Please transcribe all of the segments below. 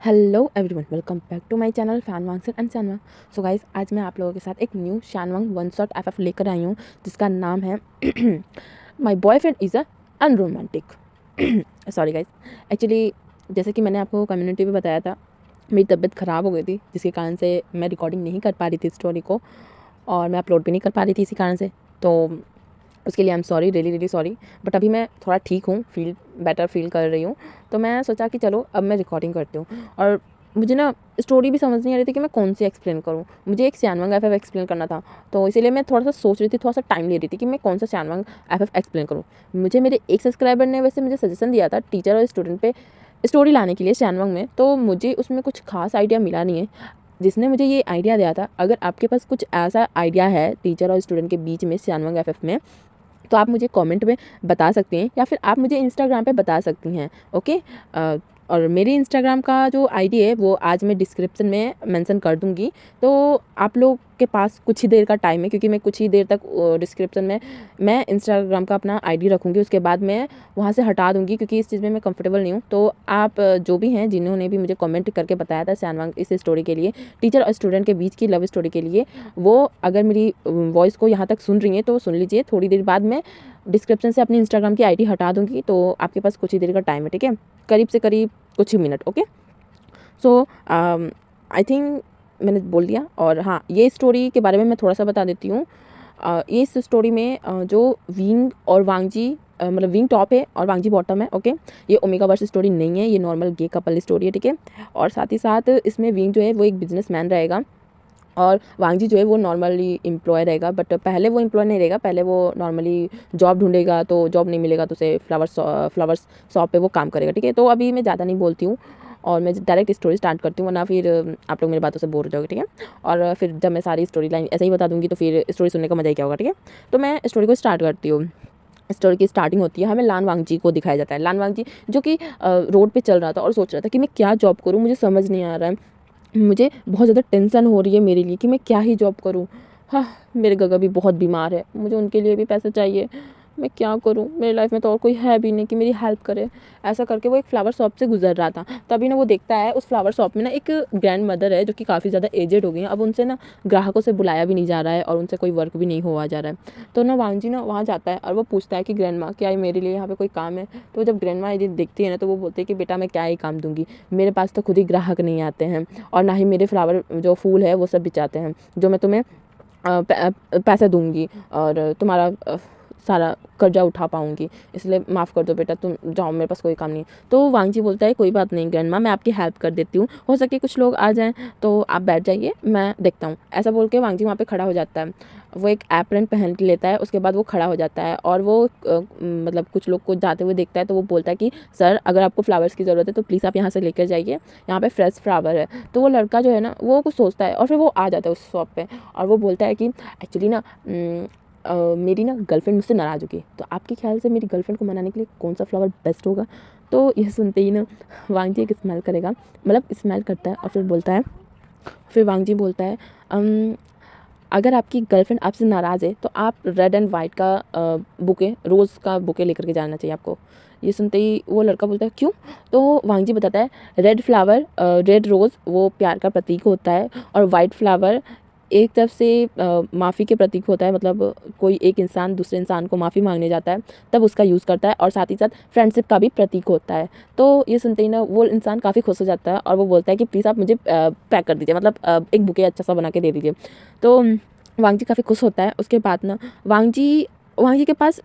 Hello everyone, welcome back to my channel फैनवांगसन and सैनवा। So guys, आज मैं आप लोगों के साथ एक न्यू शानवांग वन शॉट एफएफ लेकर आई हूँ जिसका नाम है my boyfriend is a unromantic. Sorry guys, actually जैसे कि मैंने आपको कम्युनिटी पे बताया था, मेरी तबीयत ख़राब हो गई थी जिसके कारण से मैं रिकॉर्डिंग नहीं कर पा रही थी स्टोरी को, और मैं अपलोड भी नहीं कर पा रही थी इसी कारण से। तो उसके लिए I am sorry, really really sorry. But अभी मैं थोड़ा ठीक हूँ, बेटर फील कर रही हूँ। तो मैं सोचा कि चलो अब मैं रिकॉर्डिंग करती हूँ। और मुझे ना स्टोरी भी समझ नहीं आ रही थी कि मैं कौन सी एक्सप्लेन करूँ। मुझे एक शानवांग एफएफ एक्सप्लेन करना था, तो इसीलिए मैं थोड़ा सा सोच रही थी, थोड़ा सा टाइम ले रही थी कि मैं कौन सा शानवांग एफएफ एक्सप्लेन करूँ। मुझे मेरे एक सब्सक्राइबर ने वैसे मुझे सजेशन दिया था टीचर और स्टूडेंट पे स्टोरी लाने के लिए शानवांग में, तो मुझे उसमें कुछ खास आइडिया मिला नहीं है। जिसने मुझे ये आइडिया दिया था, अगर आपके पास कुछ ऐसा आइडिया है टीचर और स्टूडेंट के बीच में शानवांग एफएफ में, तो आप मुझे कमेंट में बता सकती हैं या फिर आप मुझे इंस्टाग्राम पे बता सकती हैं। ओके। और मेरी इंस्टाग्राम का जो आईडी है वो आज मैं डिस्क्रिप्शन में मेंशन कर दूंगी। तो आप लोग के पास कुछ ही देर का टाइम है, क्योंकि मैं कुछ ही देर तक डिस्क्रिप्शन में मैं इंस्टाग्राम का अपना आईडी रखूँगी, उसके बाद मैं वहाँ से हटा दूँगी क्योंकि इस चीज़ में मैं कंफर्टेबल नहीं हूँ। तो आप जो भी हैं जिन्होंने भी मुझे कमेंट करके बताया था शानवांग इस स्टोरी के लिए, टीचर और स्टूडेंट के बीच की लव स्टोरी के लिए, वो अगर मेरी वॉइस को यहाँ तक सुन रही हैं तो सुन लीजिए। थोड़ी देर बाद मैं डिस्क्रिप्शन से अपनी इंस्टाग्राम की आईडी हटा दूँगी, तो आपके पास कुछ ही देर का टाइम है, ठीक है, करीब से करीब कुछ ही minute. Okay. So I think मैंने बोल दिया। और हाँ, ये स्टोरी के बारे में मैं थोड़ा सा बता देती हूँ। ये इस स्टोरी में जो विंग और वांगजी, मतलब विंग टॉप है और वांगजी बॉटम है। ओके। ये ओमेगा वर्स स्टोरी नहीं है, ये नॉर्मल गे कपल स्टोरी है, ठीक है। और साथ ही साथ इसमें विंग जो है वो एक बिजनेसमैन रहेगा और वांगजी जो है वो नॉर्मली एम्प्लॉय रहेगा। बट पहले वो एम्प्लॉय नहीं रहेगा, पहले वो नॉर्मली जॉब ढूंढेगा, तो जॉब नहीं मिलेगा तो उसे फ्लावर्स शॉप पे वो काम करेगा, ठीक है। तो अभी मैं ज़्यादा नहीं बोलती हूँ और मैं डायरेक्ट स्टोरी स्टार्ट करती हूँ, वरना फिर आप लोग मेरी बातों से बोर हो जाओगे, ठीक है। और फिर जब मैं सारी स्टोरी लाइन ऐसे ही बता दूँगी तो फिर स्टोरी सुनने का मज़ा ही क्या होगा, ठीक है। तो मैं स्टोरी को स्टार्ट करती हूँ। स्टोरी की स्टार्टिंग होती है, हमें लान वांगजी को दिखाया जाता है। लान वांगजी जो कि रोड पे चल रहा था और सोच रहा था कि मैं क्या जॉब करूँ, मुझे समझ नहीं आ रहा है, मुझे बहुत ज़्यादा टेंशन हो रही है मेरे लिए कि मैं क्या ही जॉब करूँ। हाँ, मेरे गगा भी बहुत बीमार है, मुझे उनके लिए भी पैसे चाहिए, मैं क्या करूँ, मेरी लाइफ में तो और कोई है भी नहीं कि मेरी हेल्प करे। ऐसा करके वो एक फ्लावर शॉप से गुजर रहा था, तभी ना वो देखता है उस फ्लावर शॉप में ना एक ग्रैंड मदर है जो कि काफ़ी ज़्यादा एजेड हो गई हैं। अब उनसे ना ग्राहकों से बुलाया भी नहीं जा रहा है और उनसे कोई वर्क भी नहीं हुआ जा रहा है। तो ना वांगजी ना वहाँ जाता है और वो पूछता है कि ग्रैंड माँ, क्या मेरे लिए यहाँ पे कोई काम है। तो जब ग्रैंड माँ ये देखती है ना, तो वो बोलते हैं कि बेटा मैं क्या ही काम दूंगी, मेरे पास तो खुद ही ग्राहक नहीं आते हैं और ना ही मेरे फ्लावर जो फूल है वो सब बिचाते हैं जो मैं तुम्हें पैसे दूंगी और तुम्हारा सारा कर्जा उठा पाऊंगी, इसलिए माफ़ कर दो बेटा, तुम जाओ, मेरे पास कोई काम नहीं। तो वांगजी बोलता है कोई बात नहीं ग्रैंड माँ, मैं आपकी हेल्प कर देती हूँ, हो सके कुछ लोग आ जाएं तो आप बैठ जाइए, मैं देखता हूँ। ऐसा बोल के वांगजी वहाँ पे खड़ा हो जाता है। वो एक एप्रन पहन लेता है, उसके बाद वो खड़ा हो जाता है और वो मतलब कुछ लोग को जाते हुए देखता है। तो वो बोलता है कि सर, अगर आपको फ्लावर्स की ज़रूरत है तो प्लीज़ आप यहाँ से लेकर जाइए, यहाँ पे फ्रेश फ्लावर है। तो वो लड़का जो है ना वो कुछ सोचता है और फिर वो आ जाता है उस शॉप पे और वो बोलता है कि एक्चुअली ना मेरी ना गर्लफ्रेंड मुझसे नाराज़ होगी, तो आपके ख्याल से मेरी गर्लफ्रेंड को मनाने के लिए कौन सा फ्लावर बेस्ट होगा। तो यह सुनते ही ना वांगजी एक स्मेल करेगा, मतलब स्मेल करता है और फिर बोलता है, फिर वांगजी बोलता है अगर आपकी गर्लफ्रेंड आपसे नाराज़ है तो आप रेड एंड वाइट का बुके, रोज़ का बुके लेकर के जाना चाहिए आपको। ये सुनते ही वो लड़का बोलता है क्यों। तो वांगजी बताता है रेड फ्लावर, रेड रोज़ वो प्यार का प्रतीक होता है और वाइट फ्लावर एक तरफ से माफ़ी के प्रतीक होता है, मतलब कोई एक इंसान दूसरे इंसान को माफ़ी मांगने जाता है तब उसका यूज़ करता है, और साथ ही साथ फ्रेंडशिप का भी प्रतीक होता है। तो ये सुनते ही ना वो इंसान काफ़ी खुश हो जाता है और वो बोलता है कि प्लीज़ आप मुझे पैक कर दीजिए, मतलब एक बुके अच्छा सा बना के दे दीजिए। तो वांगजी काफ़ी खुश होता है। उसके बाद ना वांगजी वांगजी के पास,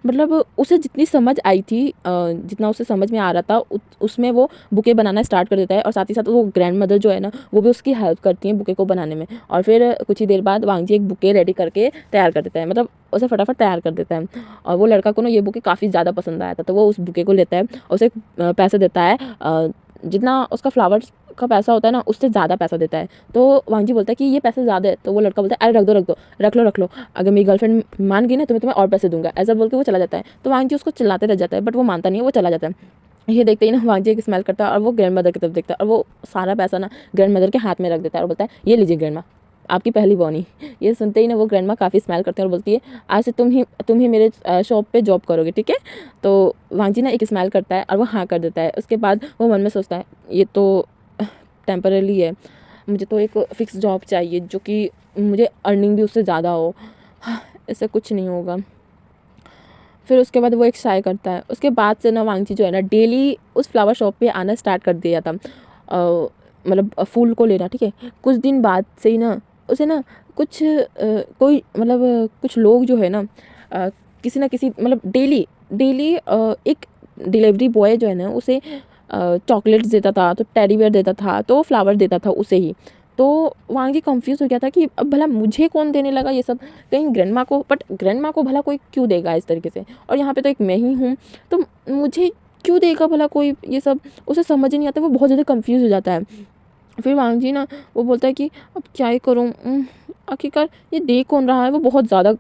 मतलब उसे जितनी समझ आई थी, जितना उसे समझ में आ रहा था उसमें वो बुके बनाना स्टार्ट कर देता है और साथ ही साथ वो ग्रैंड मदर जो है ना वो भी उसकी हेल्प करती हैं बुके को बनाने में। और फिर कुछ ही देर बाद वांगजी एक बुके रेडी करके तैयार कर देता है, मतलब उसे फटाफट तैयार कर देता है। और वो लड़का को ना ये बुके काफ़ी ज़्यादा पसंद आया था, तो वो उस बुके को लेता है और उसे पैसे देता है, जितना उसका फ्लावर्स का पैसा होता है ना उससे ज़्यादा पैसा देता है। तो वांगजी बोलता है कि ये पैसे ज़्यादा है। तो वो लड़का बोलता है अरे रख दो रख दो, रख लो, अगर मेरी गर्लफ्रेंड मान गई ना तो मैं तुम्हें और पैसे दूंगा, ऐसा बोल के वो चला जाता है। तो वांगजी उसको चिल्लाते रह जाता है बट वो मानता नहीं है, वो चला जाता है। ये देखते ही ना वांगजी एक स्मेल करता है और वो ग्रैंड मदर की तरफ देखता है और वो सारा पैसा ना ग्रैंड मदर के हाथ में रख देता है और बोलता है ये लीजिए ग्रैंड माँ, आपकी पहली बोनी। ये सुनते ही ना वो ग्रैंड माँ काफ़ी स्माइल करते हैं और बोलती है आज से तुम ही मेरे शॉप पे जॉब करोगे, ठीक है। तो वांगजी ना एक स्माइल करता है और वो हाँ कर देता है। उसके बाद वो मन में सोचता है ये तो टेम्पररी है, मुझे तो एक फ़िक्स जॉब चाहिए जो कि मुझे अर्निंग भी उससे ज़्यादा हो। ऐसा कुछ नहीं होगा। फिर उसके बाद वो एक ट्राई करता है। उसके बाद से ना वांगची जो है ना डेली उस फ्लावर शॉप पे आना स्टार्ट कर दिया था, मतलब फूल को लेना, ठीक है। कुछ दिन बाद से ही ना उसे ना कुछ कोई मतलब कुछ लोग जो है ना किसी ना किसी मतलब डेली डेली एक डिलीवरी बॉय जो है ना उसे चॉकलेट्स देता था, तो टेडी बियर देता था, तो फ्लावर देता था उसे ही। तो वांगी कंफ्यूज हो गया था कि अब भला मुझे कौन देने लगा ये सब, कहीं ग्रैंडमा को, बट ग्रैंडमा को भला कोई क्यों देगा इस तरीके से, और यहाँ पे तो एक मैं ही हूँ, तो मुझे क्यों देगा भला कोई ये सब, उसे समझ ही नहीं आता, वो बहुत ज़्यादा कंफ्यूज हो जाता है। फिर वांगजी ना वो बोलता है कि अब क्या ही करूँ, आखिरकार ये देख कौन रहा है। वो बहुत ज़्यादा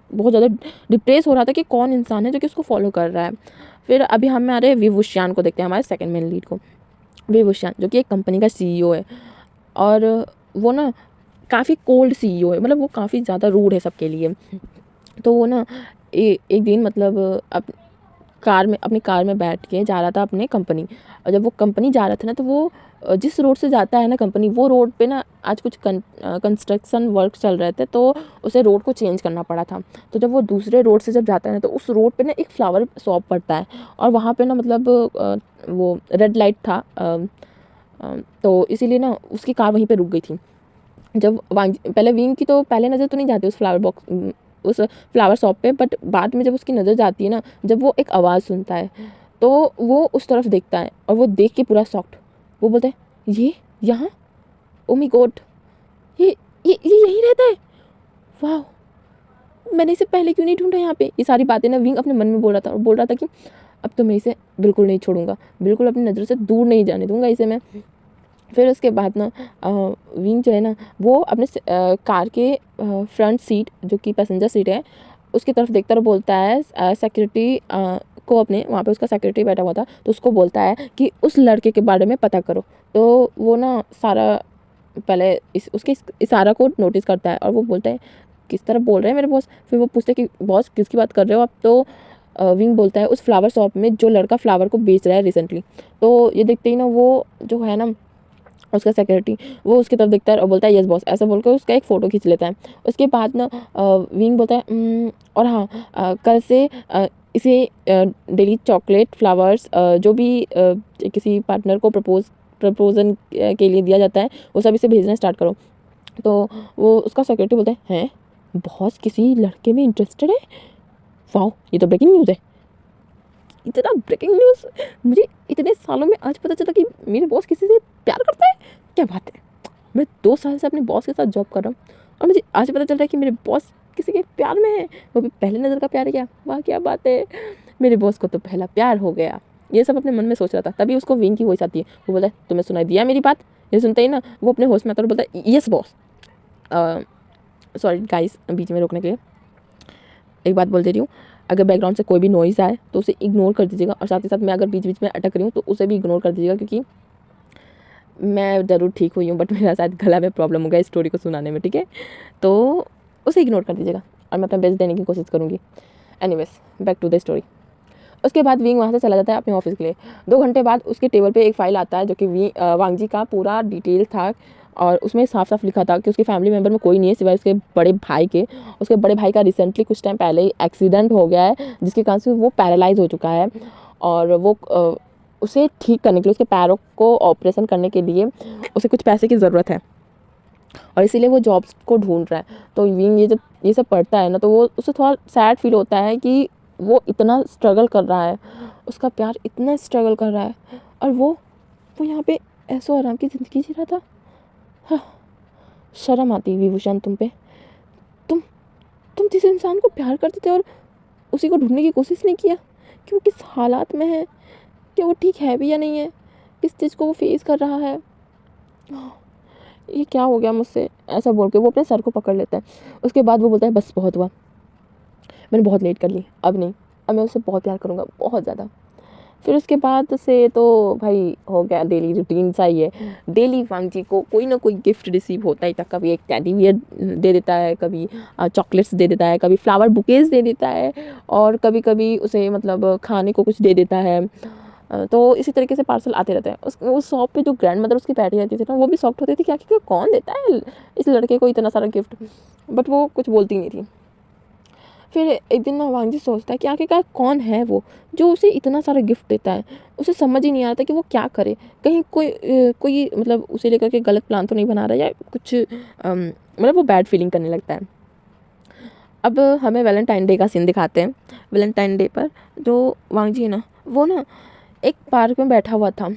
डिप्रेस हो रहा था कि कौन इंसान है जो कि उसको फॉलो कर रहा है। फिर अभी हम आ रहे हैं विवुशियान को देखते हैं, हमारे सेकंड मेन लीड को। विवुशियान जो कि एक कंपनी का सीईओ है, और वो ना काफ़ी कोल्ड सीईओ है, मतलब वो काफ़ी ज़्यादा रूड है सबके लिए। तो वो ना एक दिन मतलब अपनी कार में बैठ के जा रहा था अपने कंपनी, और जब वो कंपनी जा रहा था ना तो वो जिस रोड से जाता है ना कंपनी, वो रोड पे ना आज कुछ कंस्ट्रक्शन वर्क चल रहे थे, तो उसे रोड को चेंज करना पड़ा था। तो जब वो दूसरे रोड से जब जाता है ना तो उस रोड पे ना एक फ्लावर शॉप पड़ता है, और वहाँ पे ना मतलब वो रेड लाइट था, तो इसीलिए ना उसकी कार वहीं पे रुक गई थी। जब पहले विंग की तो पहले नज़र तो नहीं जाती उस फ्लावर शॉप पे, बट बाद में जब उसकी नज़र जाती है ना, जब वो एक आवाज़ सुनता है तो वो उस तरफ देखता है, और वो देख के पूरा शॉक्ड। वो बोलता है ये यहाँ, ओ माय गॉड, ये यहीं रहता है, वाह, मैंने इसे पहले क्यों नहीं ढूंढा यहाँ पे। ये सारी बातें ना विंग अपने मन में बोल रहा था, और बोल रहा था कि अब तो मैं इसे बिल्कुल नहीं छोड़ूंगा, बिल्कुल अपनी नज़र से दूर नहीं जाने दूंगा इसे मैं। फिर उसके बाद ना विंग जो है ना वो अपने कार के फ्रंट सीट जो कि पैसेंजर सीट है उसकी तरफ देखता और बोलता है सिक्योरिटी को, अपने वहाँ पे उसका सिक्योरिटी बैठा हुआ था, तो उसको बोलता है कि उस लड़के के बारे में पता करो। तो वो ना सारा पहले उसके इशारा को नोटिस करता है, और वो बोलता है किस तरह बोल रहे हैं मेरे बॉस। फिर वो पूछते हैं कि बॉस किसकी बात कर रहे हो आप। तो विंग बोलता है उस फ्लावर शॉप में जो लड़का फ्लावर को बेच रहा है रिसेंटली। तो ये देखते ही ना वो जो है ना उसका सिक्योरिटी, वो उसकी तरफ देखता है और बोलता है यस बॉस, ऐसा बोलकर उसका एक फ़ोटो खींच लेता है। उसके बाद ना विंग बोलता है और हाँ कल से इसे डेली चॉकलेट फ्लावर्स जो भी किसी पार्टनर को प्रपोजन के लिए दिया जाता है वो सब इसे भेजना स्टार्ट करो। तो वो उसका सिक्योरिटी बोलता है हैं बॉस किसी लड़के में इंटरेस्टेड है, वाह ये तो ब्रेकिंग न्यूज़ है। इतना ब्रेकिंग न्यूज़ मुझे इतने सालों में आज पता चला कि मेरे बॉस किसी से प्यार करता है, क्या बात है। मैं 2 साल से अपने बॉस के साथ जॉब कर रहा हूँ और मुझे आज पता चल रहा है कि मेरे बॉस किसी के प्यार में है, वो भी पहले नज़र का प्यार है क्या, वाह क्या बात है, मेरे बॉस को तो पहला प्यार हो गया। ये सब अपने मन में सोच रहा था, तभी उसको विंग की वॉइस आती है। वो बोलता है तुम्हें सुनाई दिया मेरी बात। ये सुनते ही ना वो अपने होश में आता है और बोलता है यस बॉस। सॉरी गाइस बीच में रोकने के लिए एक बात बोल दे रही हूँ, अगर बैकग्राउंड से कोई भी नॉइज़ आए तो उसे इग्नोर कर दीजिएगा, और साथ ही साथ मैं अगर बीच बीच में अटक रही हूँ तो उसे भी इग्नोर कर दीजिएगा, क्योंकि मैं ज़रूर ठीक हुई हूँ बट मेरा शायद गला में प्रॉब्लम हो गया स्टोरी को सुनाने में, ठीक है। तो उसे इग्नोर कर दीजिएगा और मैं अपना बेस्ट देने की कोशिश करूँगी। Anyways back to the story. उसके बाद विंग वहाँ से चला जाता है अपने ऑफिस के लिए। 2 घंटे बाद उसके टेबल पे एक फ़ाइल आता है जो कि वांगजी का पूरा डिटेल था, और उसमें साफ साफ लिखा था कि उसके फैमिली मेम्बर में कोई नहीं है सिवाय उसके बड़े भाई के। उसके बड़े भाई का रिसेंटली कुछ टाइम पहले ही एक्सीडेंट हो गया है जिसके कारण से वो पैरालाइज हो चुका है, और वो उसे ठीक करने के लिए, उसके पैरों को ऑपरेशन करने के लिए उसे कुछ पैसे की ज़रूरत है, और इसीलिए वो जॉब्स को ढूंढ रहा है। तो विंग ये जब ये सब पढ़ता है ना तो वो उसे थोड़ा सैड फील होता है कि वो इतना स्ट्रगल कर रहा है, उसका प्यार इतना स्ट्रगल कर रहा है, और वो यहाँ पे ऐसो आराम की ज़िंदगी जी रहा था। हाँ, शर्म आती विभूषण तुम पे, तुम जिस इंसान को प्यार करते थे और उसी को ढूंढने की कोशिश नहीं किया कि वो किस हालात में है, कि वो ठीक है भी या नहीं है, किस चीज़ को वो फेस कर रहा है। ये क्या हो गया मुझसे, ऐसा बोल के वो अपने सर को पकड़ लेता है। उसके बाद वो बोलता है बस बहुत हुआ, मैंने बहुत लेट कर ली, अब नहीं, अब मैं उससे बहुत प्यार करूँगा, बहुत ज़्यादा। फिर उसके बाद से तो भाई हो गया डेली रूटीन सा ही है। डेली वांगजी को कोई ना कोई गिफ्ट रिसीव होता ही था, कभी एक टेडी बियर दे देता है, कभी चॉकलेट्स दे देता है, कभी फ्लावर बुकेज दे देता है, और कभी कभी उसे मतलब खाने को कुछ दे देता है। तो इसी तरीके से पार्सल आते रहते हैं। उस शॉप पे जो ग्रैंड मदर उसकी बैठी रहती थी ना, वो भी शॉक्ड होती थी कि आखिर कौन देता है इस लड़के को इतना सारा गिफ्ट, बट वो कुछ बोलती नहीं थी। फिर एक दिन ना वांगजी सोचता है कि आखिरकार कौन है वो जो उसे इतना सारा गिफ्ट देता है। उसे समझ ही नहीं आता कि वो क्या करे, कहीं कोई मतलब उसे लेकर के गलत प्लान तो नहीं बना रहा है या कुछ, मतलब वो बैड फीलिंग करने लगता है। अब हमें वैलेंटाइन डे का सीन दिखाते हैं। वैलेंटाइन डे पर जो वांगजी है ना, वो ना एक पार्क में बैठा हुआ था,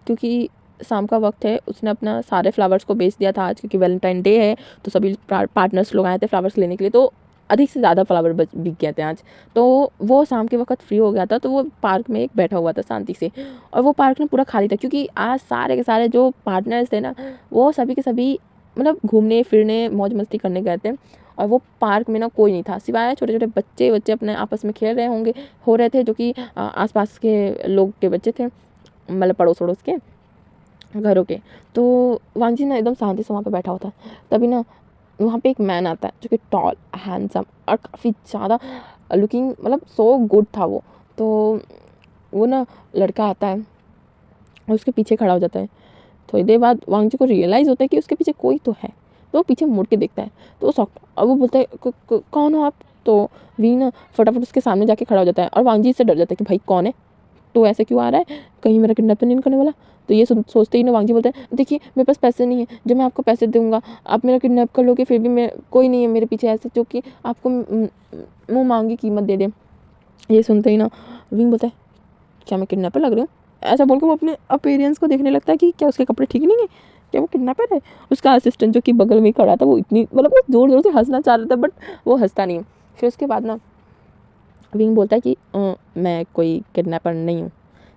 क्योंकि शाम का वक्त है। उसने अपना सारे फ्लावर्स को बेच दिया था आज, क्योंकि वैलेंटाइन डे है तो सभी पार्टनर्स लोग आए थे फ्लावर्स लेने के लिए, तो अधिक से ज़्यादा फ्लावर बिक गए थे आज। तो वो शाम के वक्त फ्री हो गया था, तो वो पार्क में एक बैठा हुआ था शांति से। और वो पार्क में पूरा खाली था, क्योंकि आज सारे के सारे जो पार्टनर्स थे ना, वो सभी के सभी मतलब घूमने फिरने मौज मस्ती करने गए थे। और वो पार्क में ना कोई नहीं था, सिवाय छोटे छोटे बच्चे अपने आपस में खेल रहे हो रहे थे, जो कि आसपास के लोग के बच्चे थे, मतलब पड़ोस वड़ोस के घरों के। तो वांगजी ना एकदम शांति से वहाँ पे बैठा होता है। तभी ना वहाँ पे एक मैन आता है, जो कि टॉल हैंडसम और काफ़ी ज़्यादा लुकिंग, मतलब सो गुड था वो। तो वो ना लड़का आता है और उसके पीछे खड़ा हो जाता है। थोड़ी देर बाद वांगजी को रियलाइज़ होता है कि उसके पीछे कोई तो है, तो वो पीछे मुड़ के देखता है, तो वो शॉक्ड, और वो बोलता है कौन हो आप? तो वी ना फटाफट उसके सामने जाके खड़ा हो जाता है, और वांगजी इससे डर जाता है कि भाई कौन है, तो ऐसे क्यों आ रहा है, कहीं मेरा किडनैप तो नहीं करने वाला। तो ये सोचते ही ना वांगजी बोलते हैं, देखिए मेरे पास पैसे नहीं है, जब मैं आपको पैसे दूंगा आप मेरा किडनैप कर लोगे, फिर भी मैं कोई नहीं है मेरे पीछे ऐसे जो कि आपको मुँह मांगी कीमत दे दे। ये सुनते ही ना विंग बोलता है, क्या मैं किडनैपर लग रही हूँ? ऐसा बोल के वो अपने अपीयरेंस को देखने लगता है कि क्या उसके कपड़े ठीक नहीं है, क्या वो किडनैपर है। उसका असिस्टेंट जो कि बगल में खड़ा था, वो इतनी मतलब वो ज़ोर ज़ोर से हंसना चाह रहा था, बट वो हंसता नहीं है। फिर उसके बाद ना विंग बोलता है कि मैं कोई किडनैपर नहीं हूँ।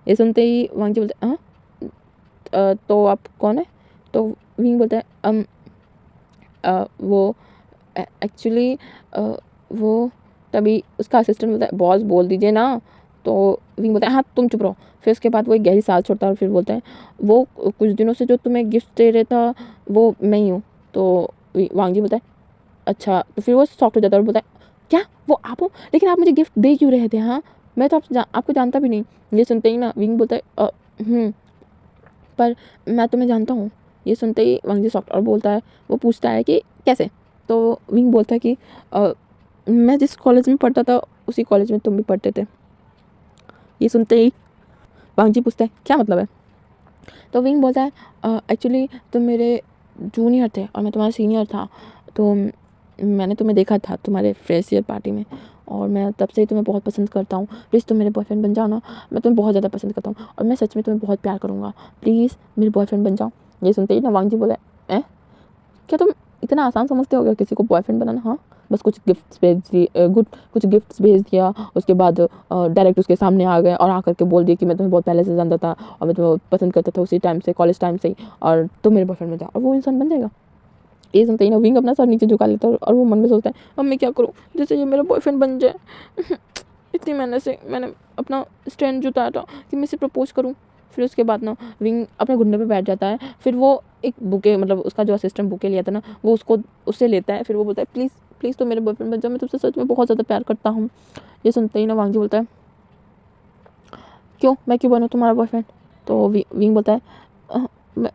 ये सुनते ही वांगजी बोलते हैं, हाँ तो आप कौन है? तो विंग बोलता है, वो एक्चुअली वो, तभी उसका असिस्टेंट बोलता है, बॉस बोल दीजिए ना। तो विंग बोलता है, हाँ तुम चुप रहो। फिर उसके बाद वो एक गहरी सांस छोड़ता है और फिर बोलता है, वो कुछ दिनों से जो तुम्हें गिफ्ट दे रहा था वो मैं ही हूँ। तो वांगजी बोलता है, अच्छा। तो फिर वो शॉक्ड हो जाता है और बोलता है, क्या वो आप हो? लेकिन आप मुझे गिफ्ट दे क्यों रहे थे? हाँ मैं तो आपको जानता भी नहीं। ये सुनते ही ना विंग बोलता है, पर मैं तुम्हें जानता हूँ। ये सुनते ही वांगजी शॉक्ड और बोलता है, वो पूछता है कि कैसे? तो विंग बोलता है कि मैं जिस कॉलेज में पढ़ता था उसी कॉलेज में तुम भी पढ़ते थे। ये सुनते ही वांगजी पूछता है, क्या मतलब है? तो विंग बोलता है, एक्चुअली तुम मेरे जूनियर थे और मैं तुम्हारा सीनियर था, तो मैंने तुम्हें देखा था तुम्हारे फ्रेशर पार्टी में, और मैं तब से ही तुम्हें बहुत पसंद करता हूँ। प्लीज़ तुम मेरे बॉयफ्रेंड बन जाओ ना, मैं तुम्हें बहुत ज़्यादा पसंद करता हूँ और मैं सच में तुम्हें बहुत प्यार करूँगा, प्लीज़ मेरे बॉयफ्रेंड बन जाओ। ये सुनते ही ना वांगजी बोला, क्या तुम इतना आसान समझते हो क्या किसी को बॉयफ्रेंड बनाना? हाँ बस कुछ गिफ्ट्स भेज दिए, कुछ गिफ्ट्स भेज दिया, उसके बाद डायरेक्ट उसके सामने आ गए और आकर के बोल दिया कि मैं तुम्हें बहुत पहले से जानता था और मैं तुम्हें पसंद करता था उसी टाइम से, कॉलेज टाइम से ही, और तुम मेरे बॉयफ्रेंड बन जाओ, और वो इंसान बन जाएगा। ये सुनते ही ना विंग अपना सर नीचे झुका लेता है और वो मन में सोचता है, अब मैं क्या करूँ जैसे ये मेरा बॉयफ्रेंड बन जाए। इतनी मेहनत से मैंने अपना स्टैंड जुटाया था कि मैं इसे प्रपोज करूँ। फिर उसके बाद ना विंग अपने घुटने पे बैठ जाता है। फिर वो एक बुके, मतलब उसका जो असिस्टेंट बुके लिया था ना, वो उससे लेता है। फिर वो बोलता है, प्लीज़ प्लीज़ तो मेरे बॉयफ्रेंड बन जाओ, मैं तुमसे सच में बहुत ज़्यादा प्यार करता हूँ। ये सुनते ही ना वांगजी बोलता है, क्यों, मैं क्यों बनूँ तुम्हारा बॉयफ्रेंड? तो विंग बोलता है, "अ, मैं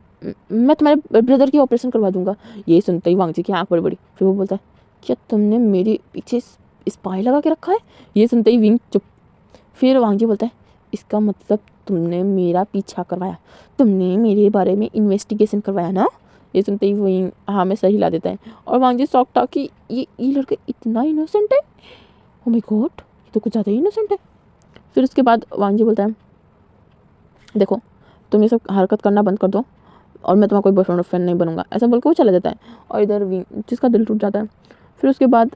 मैं तुम्हारे ब्रदर की ऑपरेशन करवा दूंगा। ये सुनते ही वांगजी की आँख बड़ी बड़ी। फिर वो बोलता है, क्या तुमने मेरे पीछे स्पाई लगा के रखा है? ये सुनते ही विंग चुप। फिर वांगजी बोलता है, इसका मतलब तुमने मेरा पीछा करवाया, तुमने मेरे बारे में इन्वेस्टिगेशन करवाया ना? ये सुनते ही विंग हाँ में सर हिला देता है और वांगजी शॉक था कि ये लड़का इतना इनोसेंट है। ओ माय गॉड, ये तो कुछ ज़्यादा ही इनोसेंट है। फिर उसके बाद वांगजी बोलता है, देखो तुम ये सब हरकत करना बंद कर दो और मैं तुम्हारा कोई बॉयफ्रेंड फ्रेंड नहीं बनूंगा, ऐसा बोल के वो चला जाता है। और इधर विंग जिसका दिल टूट जाता है। फिर उसके बाद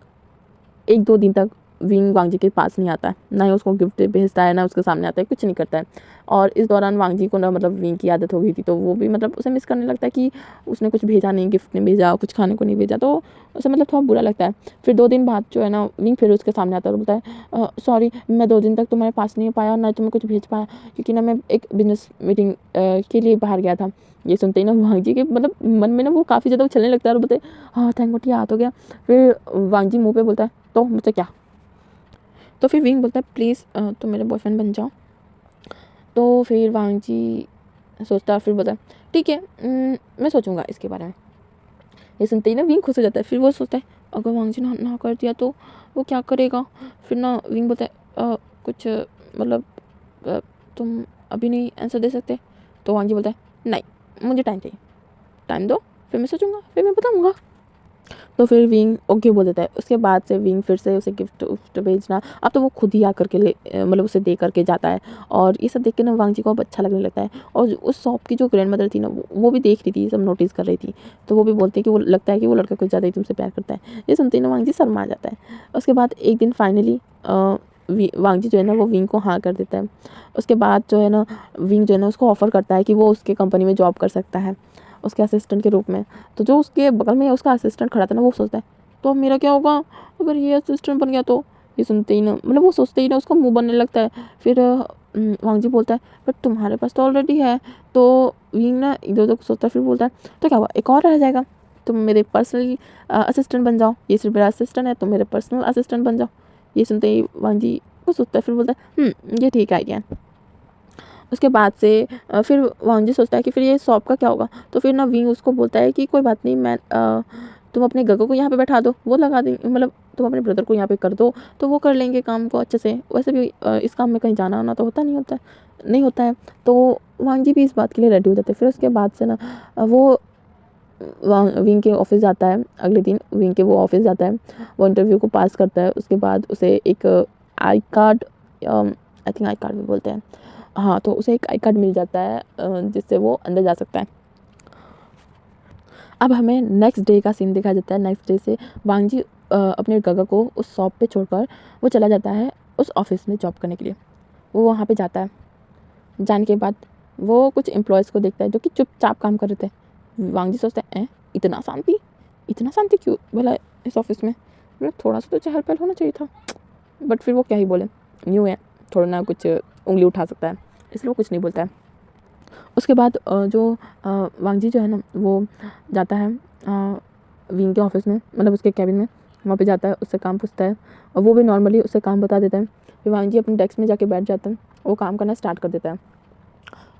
1-2 दिन तक विंग वांगजी के पास नहीं आता है, ना ही उसको गिफ्ट भेजता है, ना उसके सामने आता है, कुछ नहीं करता है। और इस दौरान वांगजी को ना मतलब विंग की आदत हो गई थी, तो वो भी मतलब उसे मिस करने लगता है कि उसने कुछ भेजा नहीं, गिफ्ट नहीं भेजा, कुछ खाने को नहीं भेजा, तो उसे मतलब थोड़ा बुरा लगता है। फिर 2 दिन बाद जो है ना विंग फिर उसके सामने आता है और बोलता है, सॉरी मैं 2 दिन तक तुम्हारे पास नहीं पाया और ना तुम्हें कुछ भेज पाया, क्योंकि ना मैं एक बिजनेस मीटिंग के लिए बाहर गया था। ये सुनते ही ना वांगजी के मतलब मन में ना वो काफ़ी ज़्यादा उछलने लगता है और बोलते हैं, हाँ थैंक गॉड याद हो गया। फिर वांगजी मुँह पे बोलता है, तो मुझसे क्या? तो फिर विंग बोलता है, प्लीज़ तुम मेरे बॉयफ्रेंड बन जाओ। तो फिर वांग जी सोचता है, फिर बोलता है ठीक है, मैं सोचूंगा इसके बारे में। ये सुनते ही ना विंग खुश हो जाता है। फिर वो सोचता है अगर वांग जी ने ना कर दिया तो वो क्या करेगा। फिर ना विंग बोलता है कुछ मतलब तुम अभी नहीं आंसर दे सकते। तो वांग जी बोलता है नहीं, मुझे टाइम चाहिए, टाइम दो, फिर मैं सोचूंगा, फिर मैं बताऊंगा। तो फिर विंग ओके बोल देता है। उसके बाद से विंग फिर से उसे गिफ्ट उफ्ट भेजना, अब तो वो खुद ही आकर के मतलब उसे दे करके जाता है। और ये सब देख के ना वांग जी को अब अच्छा लगने लगता है। और उस शॉप की जो ग्रैंड मदर थी ना, वो भी देख रही थी, सब नोटिस कर रही थी। तो वो भी बोलती है कि वो लगता है कि वो लड़का कुछ ज़्यादा ही तुमसे प्यार करता है। ये सुनते ही ना वांग जी शर्मा जाता है। उसके बाद एक दिन फाइनली वांग जी जो है ना वो विंग को हाँ कर देता है। उसके बाद जो है ना विंग जो है ना उसको ऑफ़र करता है कि वो उसके कंपनी में जॉब कर सकता है उसके असिस्टेंट के रूप में। तो जो उसके बगल में उसका असिस्टेंट खड़ा था ना, वो सोचता है तो अब मेरा क्या होगा अगर ये असिस्टेंट बन गया तो। ये सुनते ही ना मतलब वो सोचते ही ना उसका मुंह बनने लगता है। फिर वांग जी बोलता है बट तुम्हारे पास तो ऑलरेडी है। तो विंग ना इधर उधर सोचता है, फिर बोलता है तो क्या हुआ, एक और रह जाएगा, तुम मेरे पर्सनल असिस्टेंट बन जाओ। ये सिर्फ मेरा असिस्टेंट है, तुम मेरे पर्सनल असिस्टेंट बन जाओ। ये सुनते ही वांग जी को सोचता है, फिर बोलता है ये ठीक आइडिया है। उसके बाद से फिर वांग जी सोचता है कि फिर ये शॉप का क्या होगा। तो फिर ना विंग उसको बोलता है कि कोई बात नहीं, मैं तुम अपने गगो को यहाँ पे बैठा दो, वो लगा देंगे, मतलब तुम अपने ब्रदर को यहाँ पे कर दो तो वो कर लेंगे काम को अच्छे से। वैसे भी इस काम में कहीं जाना आना तो होता नहीं होता है, नहीं होता है। तो वांग जी भी इस बात के लिए रेडी हो जाते हैं। फिर उसके बाद से ना वो विंग के ऑफिस जाता है। अगले दिन विंग के वो ऑफिस जाता है, वो इंटरव्यू को पास करता है। उसके बाद उसे एक I card, I think I card भी बोलते हैं, हाँ, तो उसे एक आई कार्ड मिल जाता है जिससे वो अंदर जा सकता है। अब हमें नेक्स्ट डे का सीन दिखाया जाता है। नेक्स्ट डे से वांग जी अपने गगा को उस शॉप पे छोड़कर वो चला जाता है उस ऑफिस में जॉब करने के लिए। वो वहाँ पे जाता है। जाने के बाद वो कुछ एम्प्लॉयज़ को देखता है जो कि चुपचाप काम कर रहे थे। वांग जी सोचता है इतना शांति क्यों भला इस ऑफिस में, मतलब थोड़ा सा तो चहल पहल होना चाहिए था। बट फिर वो क्या ही बोले, न्यू है, थोड़ा ना कुछ उंगली उठा सकता है, इसलिए वो कुछ नहीं बोलता है। उसके बाद जो वांग जी जो है ना वो जाता है विंग के ऑफिस में, मतलब उसके कैबिन में। वहाँ पे जाता है, उससे काम पूछता है और वो भी नॉर्मली उससे काम बता देता है। फिर वांग जी अपने डेस्क में जाके बैठ जाता है, वो काम करना स्टार्ट कर देता है।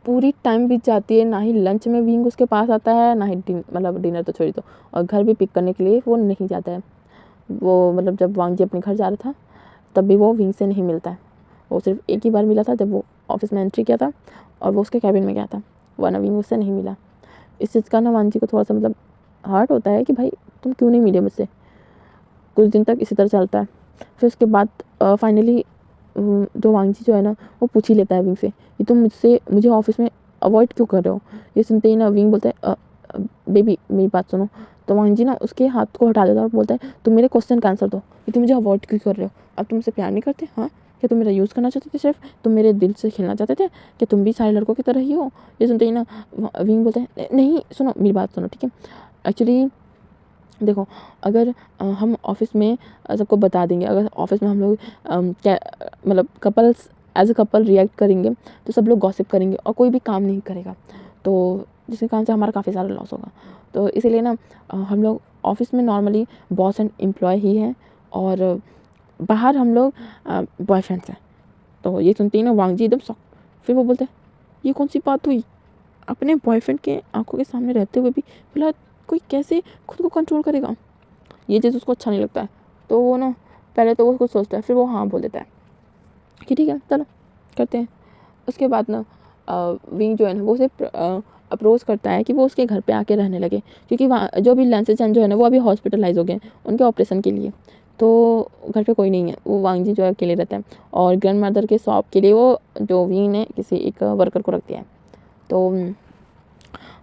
पूरी टाइम बीत जाती है, ना ही लंच में विंग उसके पास आता है, ना ही मतलब डिनर तो छोड़ी दो, और घर भी पिक करने के लिए वो नहीं जाता है। वो मतलब जब वांग जी अपने घर जा रहा था तब भी वो विंग से नहीं मिलता है। वो सिर्फ एक ही बार मिला था जब वो ऑफिस में एंट्री किया था और वो उसके कैबिन में गया था, वरना विंग उससे नहीं मिला। इस चीज़ का ना वांग जी को थोड़ा सा मतलब हर्ट होता है कि भाई तुम क्यों नहीं मिले मुझसे। कुछ दिन तक इसी तरह चलता है। फिर उसके बाद फाइनली जो वांग जी जो है ना वो पूछ ही लेता है विंग से कि तुम मुझे ऑफिस में अवॉइड क्यों कर रहे हो। ये सुनते ही ना विंग बोलता है बेबी मेरी बात सुनो। तो वांग जी ना उसके हाथ को हटा देता है और बोलता है तुम मेरे क्वेश्चन का आंसर दो कि तुम मुझे अवॉइड क्यों कर रहे हो। अब तुम मुझसे प्यार नहीं करते, हाँ, क्या तुम मेरा यूज़ करना चाहते थे, सिर्फ तुम मेरे दिल से खेलना चाहते थे, क्या तुम भी सारे लड़कों की तरह ही हो। ये सुनते ही ना विंग बोलता है नहीं, सुनो मेरी बात सुनो, ठीक है। एक्चुअली देखो, अगर हम ऑफिस में सबको बता देंगे, अगर ऑफिस में हम लोग क्या मतलब couples as a couple react करेंगे तो सब लोग गॉसिप करेंगे और कोई भी काम नहीं करेगा, तो जिसके कारण से हमारा काफ़ी सारा लॉस होगा। तो इसीलिए ना हम लोग ऑफिस में नॉर्मली बॉस एंड एम्प्लॉय ही हैं और बाहर हम लोग बॉयफ्रेंड्स हैं। तो ये सुनते ही ना वांग जी एकदम शॉक। फिर वो बोलते हैं ये कौन सी बात हुई, अपने बॉयफ्रेंड के आंखों के सामने रहते हुए भी भला कोई कैसे खुद को कंट्रोल करेगा। ये चीज़ उसको अच्छा नहीं लगता है। तो वो ना पहले तो वो कुछ सोचता है, फिर वो हाँ बोल देता है कि ठीक है चलो करते हैं। उसके बाद ना विंग जो है ना वो उसे अप्रोच करता है कि वो उसके घर पे आके रहने लगे, क्योंकि वहाँ जो भी लैंसे चैन जो है ना वो अभी हॉस्पिटलाइज हो गए हैं उनके ऑपरेशन के लिए। तो घर पे कोई नहीं है, वो वांग जी जो है अकेले रहता है। और ग्रैंड मदर के शॉप के लिए वो जो विंग ने किसी एक वर्कर को रख दिया है। तो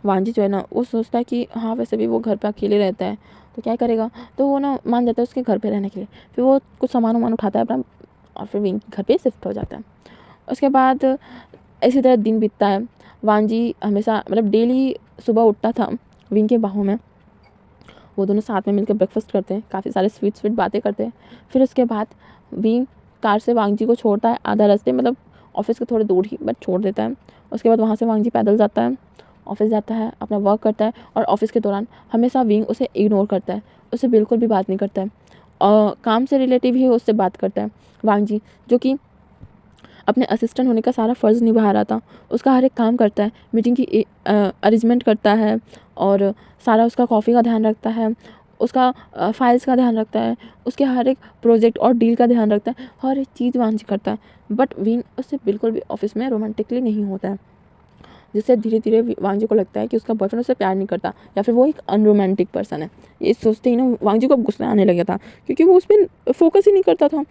वांग जी जो है ना वो सोचता है कि हाँ वैसे भी वो घर पे अकेले रहता है तो क्या करेगा, तो वो ना मान जाता है उसके घर पे रहने के लिए। फिर वो कुछ सामान वामान उठाता है अपना और फिर विंग के घर पे शिफ्ट हो जाता है। उसके बाद इसी तरह दिन बीतता है। वांग जी हमेशा मतलब डेली सुबह उठता था विंग के बाहों में, वो दोनों साथ में मिलकर ब्रेकफास्ट करते हैं, काफ़ी सारे स्वीट बातें करते हैं। फिर उसके बाद विंग कार से वांग जी को छोड़ता है आधा रास्ते, मतलब ऑफिस के थोड़े दूर ही बट छोड़ देता है। उसके बाद वहाँ से वांग जी पैदल जाता है, ऑफिस जाता है, अपना वर्क करता है। और ऑफिस के दौरान हमेशा विंग उसे इग्नोर करता है, उससे बिल्कुल भी बात नहीं करता है और काम से रिलेटिव ही उससे बात करता है वांग जी, जो कि अपने असिस्टेंट होने का सारा फ़र्ज़ निभा रहा था। उसका हर एक काम करता है, मीटिंग की अरेंजमेंट करता है और सारा उसका कॉफ़ी का ध्यान रखता है, उसका फाइल्स का ध्यान रखता है, उसके हर एक प्रोजेक्ट और डील का ध्यान रखता है, हर एक चीज़ वांजी करता है। बट विंग उससे बिल्कुल भी ऑफिस में रोमांटिकली नहीं होता है, जिससे धीरे धीरे वांगजी को लगता है कि उसका बॉयफ्रेंड उससे प्यार नहीं करता या फिर वो एक अनरोमांटिक पर्सन है। ये सोचते ही ना वांगजी को अब गुस्सा आने लगा था, क्योंकि वो उस पर फोकस ही नहीं करता था।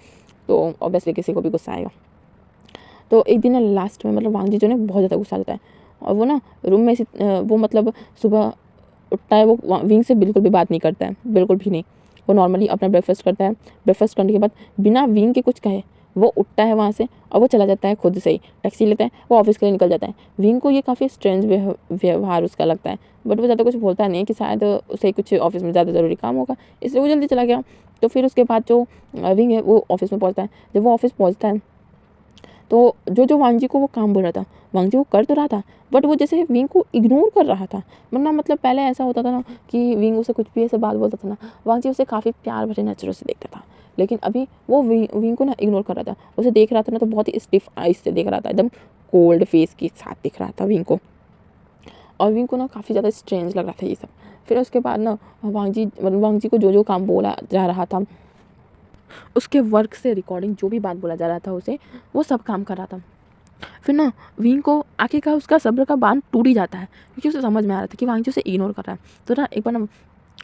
तो ऑब्वियसली किसी को भी गुस्सा आएगा। तो एक दिन ना लास्ट में मतलब वांगजी जो ना बहुत ज़्यादा गुस्सा आ जाता है और वो ना रूम में वो मतलब सुबह उठता है, वो विंग से बिल्कुल भी बात नहीं करता है, बिल्कुल भी नहीं। वो नॉर्मली अपना ब्रेकफास्ट करता है। ब्रेकफास्ट करने के बाद बिना विंग के कुछ कहे वो उठता है वहाँ से और वो चला जाता है, खुद से ही टैक्सी लेता है, वो ऑफिस के लिए निकल जाता है। विंग को ये काफ़ी स्ट्रेंज व्यवहार उसका लगता है, बट वो ज़्यादा कुछ बोलता नहीं है कि शायद उसे कुछ ऑफिस में ज़्यादा ज़रूरी काम होगा, इसलिए वो जल्दी चला गया। तो फिर उसके बाद जो विंग है वो ऑफिस में पहुँचता है। जब वो ऑफिस पहुँचता है तो जो वांगजी को वो काम बोल रहा था, वांगजी वो कर तो रहा था, बट वो जैसे विंग को इग्नोर कर रहा था। वरना मतलब पहले ऐसा होता था ना कि विंग उसे कुछ भी ऐसे बात बोलता था ना, वांगजी उसे काफ़ी प्यार भरे नज़रों से देखता था। लेकिन अभी वो विंग को ना इग्नोर कर रहा था, उसे देख रहा था ना तो बहुत ही स्टिफ आइज से देख रहा था, एकदम कोल्ड फेस के साथ दिख रहा था विंग को। और विंग को ना काफ़ी ज़्यादा स्ट्रेंज लग रहा था ये सब। फिर उसके बाद ना वांगजी को जो काम बोला जा रहा था, उसके वर्क से रिकॉर्डिंग जो भी बात बोला जा रहा था उसे, वो सब काम कर रहा था। फिर ना विंग को आखिरकार उसका सब्र का बांध टूट ही जाता है, क्योंकि उसे समझ में आ रहा था कि वांगजी उसे इग्नोर कर रहा है। तो ना एक बार ना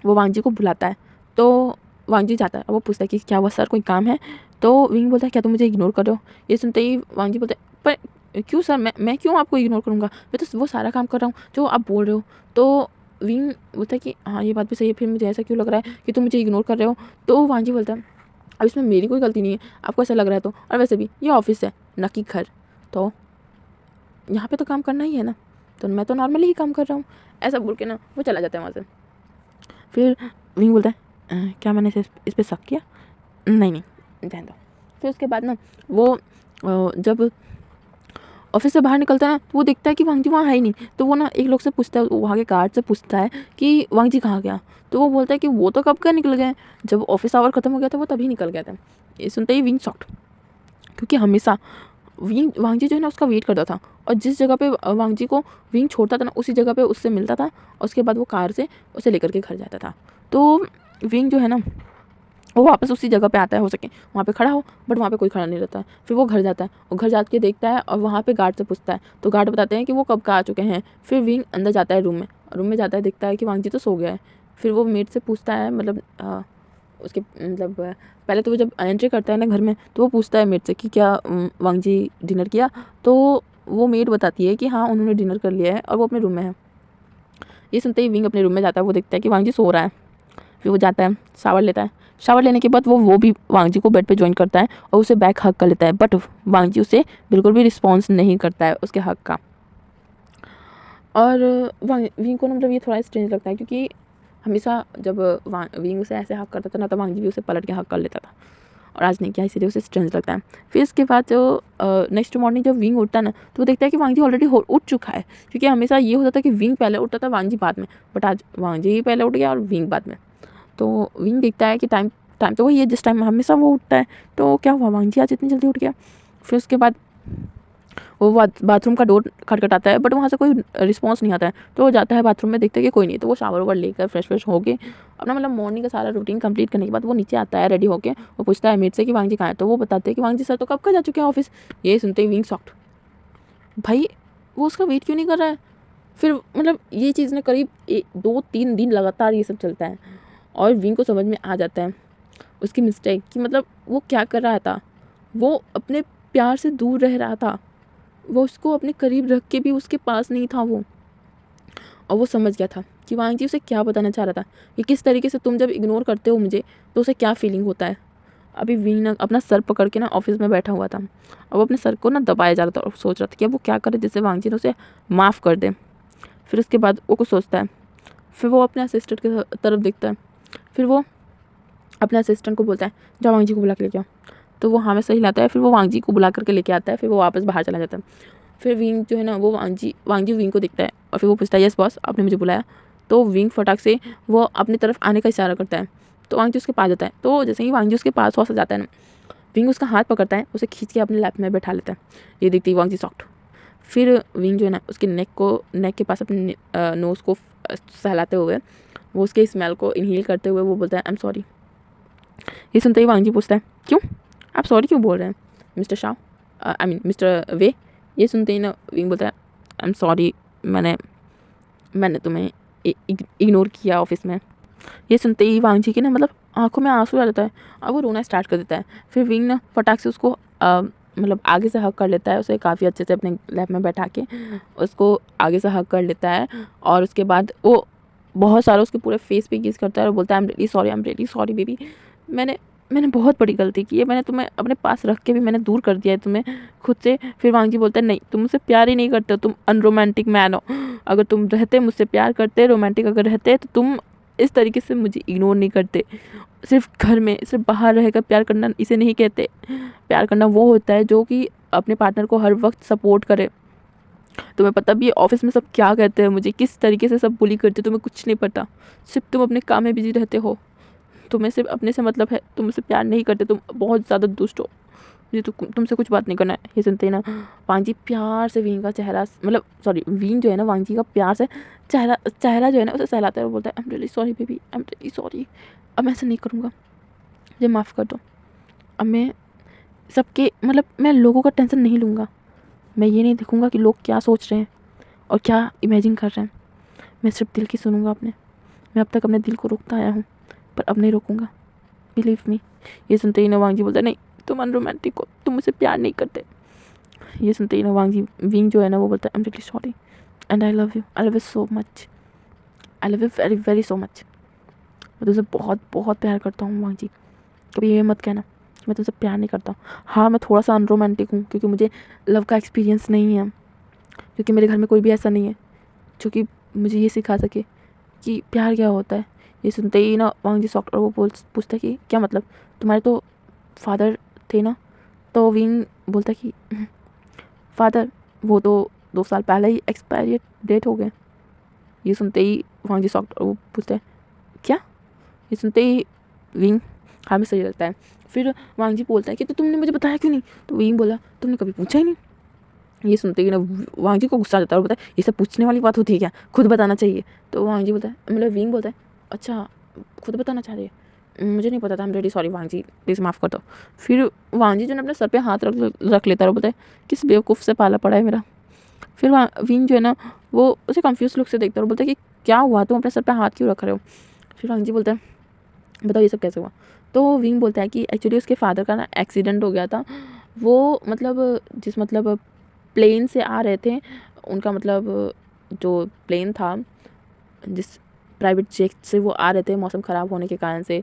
वो वांगजी को बुलाता है, तो वांगजी जाता है और वो पूछता है कि क्या हुआ सर, कोई काम है? तो विंग बोलता है क्या तुम मुझे इग्नोर कर रहे हो? ये सुनते ही वांगजी बोलता है पर क्यों सर, मैं क्यों आपको इग्नोर करूँगा, मैं तो वो सारा काम कर रहा हूँ जो आप बोल रहे हो। तो विंग बोलता है कि हाँ ये बात भी सही है, फिर मुझे ऐसा क्यों लग रहा है कि तुम मुझे इग्नोर कर रहे हो? तो वांगजी बोलता है अब इसमें मेरी कोई गलती नहीं है, आपको ऐसा लग रहा है तो, और वैसे भी ये ऑफिस है न कि घर, तो यहाँ पे तो काम करना ही है ना, तो मैं तो नॉर्मली ही काम कर रहा हूँ। ऐसा बोल के ना वो चला जाता है वहाँ से। फिर विंग बोलता है क्या मैंने इस पर शक किया? नहीं नहीं, ध्यान दो। फिर उसके बाद ना वो जब ऑफिस से बाहर निकलता है ना तो वो देखता है कि वांगजी वहाँ है ही नहीं। तो वो ना एक लोग से पूछता है, वहाँ के गार्ड से पूछता है कि वांगजी कहाँ गया? तो वो बोलता है कि वो तो कब का निकल गए, जब ऑफिस आवर ख़त्म हो गया था वो तभी निकल गया था। ये सुनते ही विंग शॉक्ड, क्योंकि हमेशा वांगजी जो है ना उसका वेट करता था, और जिस जगह पे वांगजी को विंग छोड़ता था ना उसी जगह पे उससे मिलता था, और उसके बाद वो कार से उसे लेकर के घर जाता था। तो विंग जो है ना वो वापस उसी जगह पे आता है, हो सके वहाँ पे खड़ा हो, बट वहाँ पे कोई खड़ा नहीं रहता है। फिर वो घर जाता है और घर जाके देखता है और वहाँ पे गार्ड से पूछता है, तो गार्ड बताते हैं कि वो कब का आ चुके हैं। फिर विंग अंदर जाता है रूम में जाता है, देखता है कि वांगजी तो सो गया है। फिर वो मेट से पूछता है, मतलब उसके मतलब पहले तो वो जब एंट्री करता है ना घर में तो वो पूछता है मेट से कि क्या वांगजी डिनर किया? तो वो मेट बताती है कि हाँ उन्होंने डिनर कर लिया है और वो अपने रूम में है। ये सुनते ही विंग अपने रूम में जाता है, वो देखता है कि वांगजी सो रहा है। फिर वो जाता है, शावर लेता है। शावर लेने के बाद वो भी वांगजी को बेड पे ज्वाइन करता है और उसे बैक हक कर लेता है, बट वांगजी उसे बिल्कुल भी रिस्पॉन्स नहीं करता है उसके हक का। और विंग को ना मतलब ये थोड़ा स्ट्रेंज लगता है, क्योंकि हमेशा जब विंग उसे ऐसे हक करता था ना तो वांगजी भी उसे पलट के हक कर लेता था, और आज नहीं किया, इसलिए उसे स्ट्रेंज लगता है। फिर इसके बाद जो नेक्स्ट मॉर्निंग जब विंग उठता है ना तो वो देखता है कि वांगजी ऑलरेडी उठ चुका है, क्योंकि हमेशा ये होता था कि विंग पहले उठता था वांगजी बाद में, बट आज वांगजी ही पहले उठ गया और विंग बाद में। तो विंग देखता है कि टाइम टाइम तो वही है जिस टाइम हमेशा वो उठता है, तो क्या हुआ वांगजी आज इतनी जल्दी उठ गया। फिर उसके बाद वो बाथरूम का डोर खटखटाता है, बट वहाँ से कोई रिस्पॉन्स नहीं आता है। तो वो जाता है बाथरूम में, देखता है कि कोई नहीं, तो वो शावर वावर लेकर फ्रेश होके अपना मतलब मॉर्निंग का सारा रूटीन कंप्लीट करने के बाद वो नीचे आता है रेडी होके। वो पूछता है मेट से कि वांगजी कहाँ है? तो वो बताते हैं कि वांगजी सर तो कब का जा चुके हैं ऑफिस। ये सुनते ही विंग शॉक्ड, भाई वो उसका वेट क्यों नहीं कर रहा है? फिर मतलब ये चीज़ ना करीब 2-3 दिन लगातार ये सब चलता है, और विंग को समझ में आ जाता है उसकी मिस्टेक कि मतलब वो क्या कर रहा था। वो अपने प्यार से दूर रह रहा था, वो उसको अपने करीब रख के भी उसके पास नहीं था वो। और वो समझ गया था कि वांगजी उसे क्या बताना चाह रहा था, कि किस तरीके से तुम जब इग्नोर करते हो मुझे तो उसे क्या फीलिंग होता है। अभी विंग ना अपना सर पकड़ के ना ऑफिस में बैठा हुआ था, और वो अपने सर को ना दबाया जा रहा था और सोच रहा था कि अब वो क्या करे जिससे वांगजी ने उसे माफ़ कर दे। फिर उसके बाद वो कुछ सोचता है, फिर वो अपने असिस्टेंट की तरफ देखता है। फिर वो अपने असिस्टेंट को बोलता है जाओ वांगजी को बुला के लेके आओ। तो वो हाँ में सही लाता है, फिर वो वांगजी को बुला करके लेके आता है। फिर वो वापस बाहर चला जाता है। फिर विंग जो है ना वो वांगजी विंग को देखता है और फिर वो पूछता है यस बॉस आपने मुझे बुलाया? तो विंग फटाक से वो अपनी तरफ आने का इशारा करता है, तो वांगजी उसके पास जाता है। तो जैसे ही वांगजी उसके पास जाता है ना विंग उसका हाथ पकड़ता है, उसे खींच के अपने लैप में बैठा लेता है। ये देखती वांग जी सॉफ्ट। फिर विंग जो है ना उसके नेक के पास अपने नोज़ को सहलाते हुए, वो उसके स्मेल को इनहेल करते हुए वो बोलता है आई एम सॉरी। ये सुनते ही वांग जी पूछता है क्यों, आप सॉरी क्यों बोल रहे हैं mister Shah, I mean mister way. ये सुनते ही ना विंग बोलता है आई एम सॉरी, मैंने तुम्हें इग्नोर किया ऑफिस में। ये सुनते ही वांग जी की ना मतलब आंखों में आंसू आ जाता है और वो रोना स्टार्ट कर देता है। फिर विंग ना फटाक से उसको मतलब आगे से हक कर लेता है, उसे काफ़ी अच्छे से अपने लैप में बैठा के उसको आगे से हक कर लेता है। और उसके बाद वो बहुत सारा उसके पूरे फेस पे किस करता है और बोलता है आई एम रियली सॉरी बेबी, मैंने बहुत बड़ी गलती की है, मैंने तुम्हें अपने पास रख के भी मैंने दूर कर दिया है तुम्हें खुद से। फिर वांग जी बोलता है नहीं, तुम मुझसे प्यार ही नहीं करते हो, तुम अनरोमांटिक मैन हो। अगर तुम रहते मुझसे प्यार करते, रोमांटिक अगर रहते तो तुम इस तरीके से मुझे इग्नोर नहीं करते। सिर्फ घर में, सिर्फ बाहर रहकर प्यार करना इसे नहीं कहते। प्यार करना वो होता है जो कि अपने पार्टनर को हर वक्त सपोर्ट करे। तुम्हें पता भी है ऑफिस में सब क्या कहते हैं मुझे, किस तरीके से सब बुली करते, तुम्हें कुछ नहीं पता। सिर्फ तुम अपने काम में बिजी रहते हो, तुम्हें सिर्फ अपने से मतलब है, तुम मुझसे प्यार नहीं करते, तुम बहुत ज़्यादा दुष्ट हो, मुझे तो तुमसे कुछ बात नहीं करना है। ये सुनते ही ना वांग जी प्यार से विंग का चेहरा, मतलब सॉरी विंग जो है ना वांग जी का प्यार से चेहरा जो है ना उसे सहलाता है और बोलता है आई am really sorry baby, I am really sorry, अब मैं ऐसा नहीं करूँगा, मुझे माफ़ कर दो। अब मैं सबके मतलब मैं लोगों का टेंशन नहीं लूँगा, मैं ये नहीं देखूँगा कि लोग क्या सोच रहे हैं और क्या इमेजिन कर रहे हैं। मैं सिर्फ दिल की सुनूंगा अपने। मैं अब तक अपने दिल को रोकता आया हूँ पर अब नहीं रोकूंगा, बिलीव मी। ये सुनते ही ना वांग जी बोलता है नहीं, तुम अनरोमांटिक हो, तुम मुझसे प्यार नहीं करते। ये सुनते ही ना वांग जी विंग जो है ना वो बोलता है आई am really sorry and I love you so much, I love you very very so much. मैं तुमसे बहुत बहुत प्यार करता हूँ वांग जी, कभी ये मत कहना कि मैं तुमसे प्यार नहीं करता। हाँ मैं थोड़ा सा अनरोमांटिक हूँ क्योंकि मुझे लव का एक्सपीरियंस नहीं है, क्योंकि मेरे घर में कोई भी ऐसा नहीं है जो कि मुझे ये सिखा सके कि प्यार क्या होता है। ये सुनते ही ना वांग जी सॉफ्ट और वो पूछता है कि क्या मतलब, तुम्हारे तो फादर थे ना। तो विंग बोलता है कि फादर वो तो 2 साल पहले ही एक्सपायरी डेट हो गए। ये सुनते ही वांग जी सॉफ्ट और वो पूछता है क्या। ये सुनते ही विंग हाँ में सही लगता है। फिर वांग जी बोलता है कि तो तुमने मुझे बताया क्यों नहीं। तो विंग बोला तुमने कभी पूछा ही नहीं। ये सुनते ही ना वांग जी को गुस्सा आ जाता है और बोलता है ये सब पूछने वाली बात होती है क्या, खुद बताना चाहिए। तो वांग जी बोलता है मतलब विंग बोलता है अच्छा खुद बताना चाह रही है, मुझे नहीं पता था, I am really sorry Wang ji, please माफ़ कर दो। फिर वांग जी जो है अपने सर पे हाथ रख लेता है और बोलता है किस बेवकूफ़ से पाला पड़ा है मेरा। फिर विंग जो है ना वो उसे कंफ्यूज लुक से देखता है और बोलता है कि क्या हुआ, तुम अपने सर पे हाथ क्यों रख रहे हो। फिर वांग जी बोलता है बताओ ये सब कैसे हुआ। तो विंग बोलता है कि एक्चुअली उसके फादर का ना एक्सीडेंट हो गया था। वो मतलब प्लेन से आ रहे थे, उनका मतलब जो प्लेन था जिस प्राइवेट जेट से वो आ रहे थे, मौसम ख़राब होने के कारण से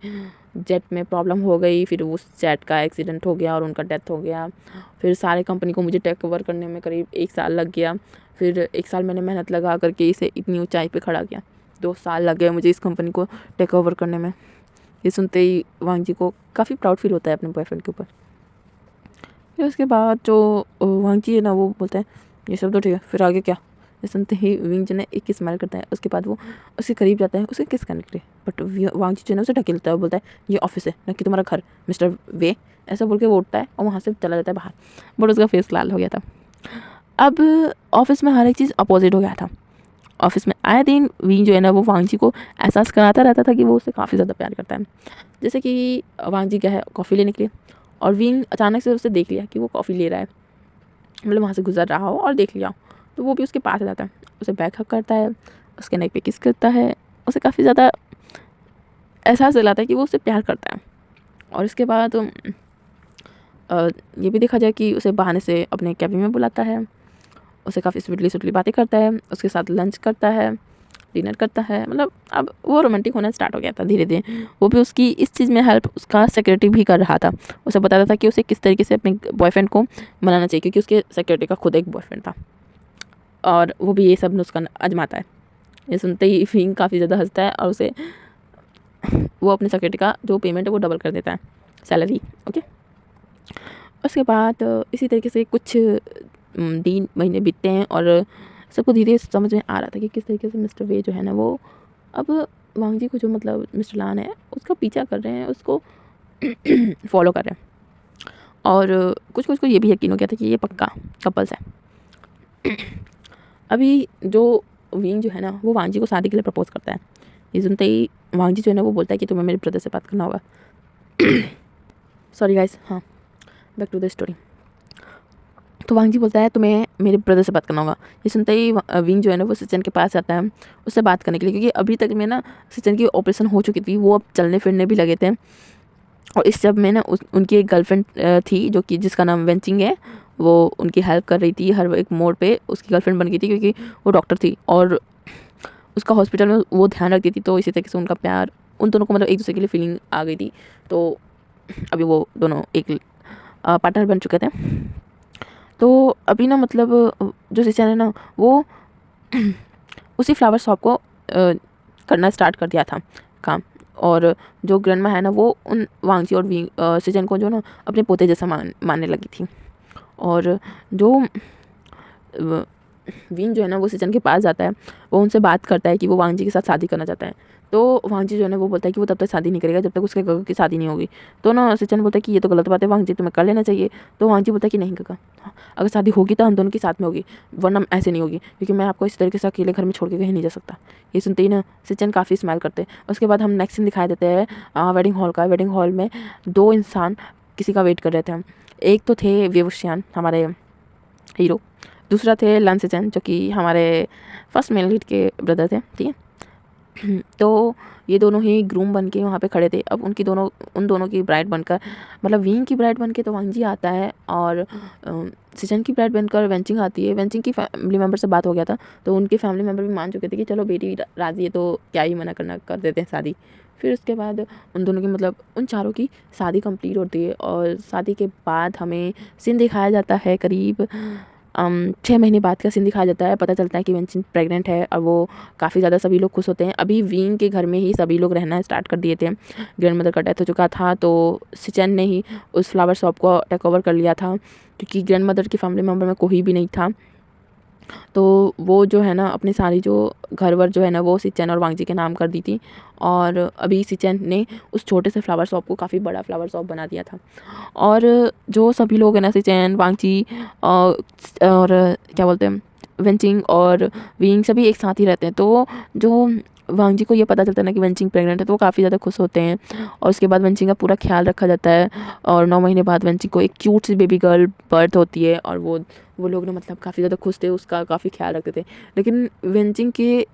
जेट में प्रॉब्लम हो गई, फिर उस जेट का एक्सीडेंट हो गया और उनका डेथ हो गया। फिर सारे कंपनी को मुझे टेक ओवर करने में करीब 1 साल लग गया। फिर 1 साल मैंने मेहनत लगा करके इसे इतनी ऊंचाई पे खड़ा किया। 2 साल लग गए मुझे इस कंपनी को टेक ओवर करने में। ये सुनते ही वांग जी को काफ़ी प्राउड फील होता है अपने बॉयफ्रेंड के ऊपर। फिर उसके बाद जो वांग जी है ना वो बोलते हैं ये सब तो ठीक है, फिर आगे क्या। ये सुनते ही विंग जो है एक स्माइल करता है, उसके बाद वो उसके करीब जाता है उसे किस करने के लिए, बट वांग जी जो है ना उसे ढकेलता है और बोलता है ये ऑफिस है ना कि तुम्हारा घर मिस्टर वे। ऐसा बोल के वो उठता है और वहाँ से चला जाता है बाहर, बट उसका फेस लाल हो गया था। अब ऑफिस में हर एक चीज़ अपोजिट हो गया था। ऑफिस में आए दिन विंग जो है ना वो वांग जी को एहसास कराता रहता था कि वो उससे काफ़ी ज़्यादा प्यार करता है। जैसे कि वांग जी गया है कॉफ़ी लेने के लिए और विंग अचानक से उसे देख लिया कि वो कॉफ़ी ले रहा है, मतलब वहाँ से गुजर रहा हो और देख लिया, तो वो भी उसके पास आ जाता है, उसे बैक हक करता है, उसके नेक पे किस करता है, उसे काफ़ी ज़्यादा एहसास दिलाता है कि वो उससे प्यार करता है। और इसके बाद ये भी देखा जाए कि उसे बहाने से अपने कैबिन में बुलाता है, उसे काफ़ी स्वीटली बातें करता है, उसके साथ लंच करता है, डिनर करता है। मतलब अब वो रोमांटिक होना स्टार्ट हो गया था धीरे धीरे। वो भी उसकी इस चीज़ में हेल्प उसका सेक्रेटरी भी कर रहा था, उसे बताता था कि उसे किस तरीके से अपने बॉयफ्रेंड को मनाना चाहिए, क्योंकि उसके सेक्रेटरी का खुद एक बॉयफ्रेंड था और वो भी ये सब नुस्खा आजमाता है। ये सुनते ही विंग काफ़ी ज़्यादा हंसता है और उसे वो अपने सेक्रेटरी का जो पेमेंट है वो डबल कर देता है, सैलरी। ओके, उसके बाद इसी तरीके से कुछ दिन महीने बीतते हैं और सबको धीरे समझ में आ रहा था कि किस तरीके से मिस्टर वे जो है ना वो अब वांग जी को जो मतलब मिस्टर लान है उसका पीछा कर रहे हैं, उसको फॉलो कर रहे हैं। और कुछ कुछ को ये भी यकीन हो गया था कि ये पक्का कपल्स है। अभी जो विंग जो है ना वो वांग जी को शादी के लिए प्रपोज करता है। ये सुनते ही वांग जी जो है ना वो बोलता है कि तुम्हें मेरे ब्रदर से बात करना होगा। सॉरी गाइस, हाँ, बैक टू द स्टोरी। तो वांग जी बोलता है तुम्हें मेरे ब्रदर से बात करना होगा। ये सुनते ही विंग जो है ना वो सिचन के पास आता है उससे बात करने के लिए, क्योंकि अभी तक में ना सिचन की ऑपरेशन हो चुकी थी, वो अब चलने फिरने भी लगे थे। और इस सब में ना उनकी एक गर्लफ्रेंड थी जो कि जिसका नाम वेंचिंग है, वो उनकी हेल्प कर रही थी हर एक मोड़ पे, उसकी गर्लफ्रेंड बन गई थी क्योंकि वो डॉक्टर थी और उसका हॉस्पिटल में वो ध्यान रखती थी। तो इसी तरीके से उनका प्यार, उन दोनों को मतलब एक दूसरे के लिए फीलिंग आ गई थी। तो अभी वो दोनों एक पार्टनर बन चुके थे। तो अभी ना मतलब जो सिचन है ना वो उसी फ्लावर शॉप को करना स्टार्ट कर दिया था काम। और जो ग्रैंडमा है ना वो उन वांगजी और सिचन को जो ना अपने पोते जैसा मानने लगी थी। और जो विंग जो है ना वो सिचन के पास जाता है, वो उनसे बात करता है कि वो वांगजी के साथ शादी करना चाहता है। तो वांगजी जो है ना वो बोलता है कि वो तब तक शादी नहीं करेगा जब तक उसके गगा की शादी नहीं होगी। तो ना सिचन बोलता है कि ये तो गलत बात है वांगजी, तुम्हें कर लेना चाहिए। तो वांगजी बोलता है कि नहीं गगा, अगर शादी होगी तो हम दोनों की साथ में होगी, वरना ऐसे नहीं होगी, क्योंकि मैं आपको इस तरीके से अकेले घर में छोड़ के कहीं नहीं जा सकता। ये सुनते ही ना सिचन काफ़ी स्माइल करते हैं। उसके बाद हम नेक्स्ट सीन दिखाई देते हैं वेडिंग हॉल का। वेडिंग हॉल में दो इंसान किसी का वेट कर रहे थे हम। एक तो थे वेवुशियान हमारे हीरो, दूसरा थे लन सिचन जो कि हमारे फर्स्ट मेल लीड के ब्रदर थे, ठीक है। तो ये दोनों ही ग्रूम बन के वहाँ पे खड़े थे। अब उन दोनों की ब्राइड बनकर, मतलब विंग की ब्राइड बन के तो वांगजी आता है और सिचन की ब्राइड बनकर वेंचिंग आती है। वेंचिंग की फैमिली मेम्बर से बात हो गया था तो उनके फैमिली मेम्बर भी मान चुके थे कि चलो बेटी राजी है तो क्या ही मना करना, कर देते हैं शादी। फिर उसके बाद उन दोनों की मतलब उन चारों की शादी कंप्लीट होती है। और शादी के बाद हमें सीन दिखाया जाता है करीब 6 महीने बाद का सीन दिखाया जाता है। पता चलता है कि वेंचिन प्रेग्नेंट है और वो काफ़ी ज़्यादा सभी लोग खुश होते हैं। अभी विंग के घर में ही सभी लोग रहना स्टार्ट कर दिए थे। ग्रैंड मदर का डेथ हो चुका था तो सिचन ने ही उस फ्लावर शॉप को टेक ओवर कर लिया था, क्योंकि ग्रैंड मदर की फैमिली मेम्बर में कोई भी नहीं था। तो वो जो है ना अपनी सारी जो घर वर जो है ना वो सिचन और वांगजी के नाम कर दी थी। और अभी सिचन ने उस छोटे से फ्लावर शॉप को काफ़ी बड़ा फ्लावर शॉप बना दिया था। और जो सभी लोग हैं ना सिचन, वांगजी और क्या बोलते हैं वेंचिंग और विंग सभी एक साथ ही रहते हैं। तो जो वांगजी को ये पता चलता है ना कि वेंचिंग प्रेग्नेंट है तो वो काफ़ी ज़्यादा खुश होते हैं। और उसके बाद वेंचिंग का पूरा ख्याल रखा जाता है। और 9 महीने बाद वेंचिंग को एक क्यूट सी बेबी गर्ल बर्थ होती है और वो लोग ना मतलब काफ़ी ज़्यादा खुश थे, उसका काफ़ी ख्याल रखते थे। लेकिन वेंचिंग के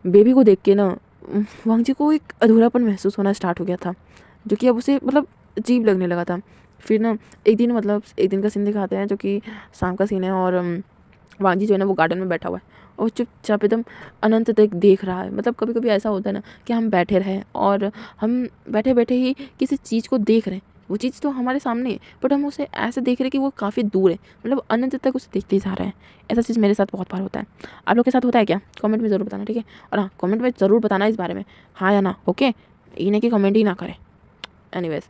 बेबी को देख के ना वांगजी को एक अधूरापन महसूस होना स्टार्ट हो गया था, जो कि अब उसे मतलब अजीब लगने लगा था। फिर ना एक दिन मतलब एक दिन का सीन दिखाते हैं जो कि शाम का सीन है। और वांगजी जो है ना वो गार्डन में बैठा हुआ है और चुपचाप एकदम अनंत तक देख रहा है। मतलब कभी कभी ऐसा होता है ना कि हम बैठे रहें और हम बैठे बैठे ही किसी चीज़ को देख रहे हैं, वो चीज़ तो हमारे सामने है बट हम उसे ऐसे देख रहे हैं कि वो काफ़ी दूर है, मतलब अनंत तक उसे देखते ही जा रहे हैं। ऐसा चीज़ मेरे साथ बहुत बार होता है। आप लोग के साथ होता है क्या? कमेंट में ज़रूर बताना, ठीक है। और हाँ, कमेंट में ज़रूर बताना इस बारे में, हाँ या ना, ओके। ये नहीं कि कमेंट ही ना करें। Anyways,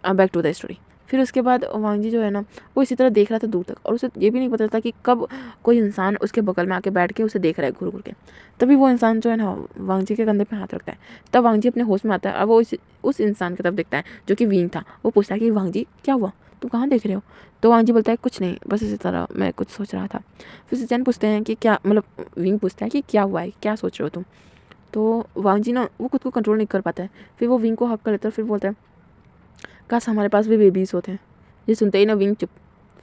back to the story. फिर उसके बाद वांगजी जो है ना वो इसी तरह देख रहा था दूर तक और उसे ये भी नहीं पता था कि कब कोई इंसान उसके बगल में आके बैठ के उसे देख रहा है घूर घूर के। तभी वो इंसान जो है ना वांगजी के कंधे पे हाथ रखता है। तब वांगजी अपने होश में आता है और वो उस इंसान की तरफ देखता है जो कि विंग था। वो पूछता है कि वांगजी क्या हुआ, तुम कहाँ देख रहे हो? तो वांगजी बोलता है कुछ नहीं, बस इसी तरह मैं कुछ सोच रहा था। फिर सिचन पूछते हैं कि क्या, मतलब विंग पूछता है कि क्या हुआ है, क्या सोच रहे हो तुम? तो वांगजी ना वो खुद को कंट्रोल नहीं कर पाता है। फिर वो विंग को हक कर लेता है और फिर बोलता है काश हमारे पास भी बेबीज़ होते हैं। ये सुनते ही ना विंग चुप।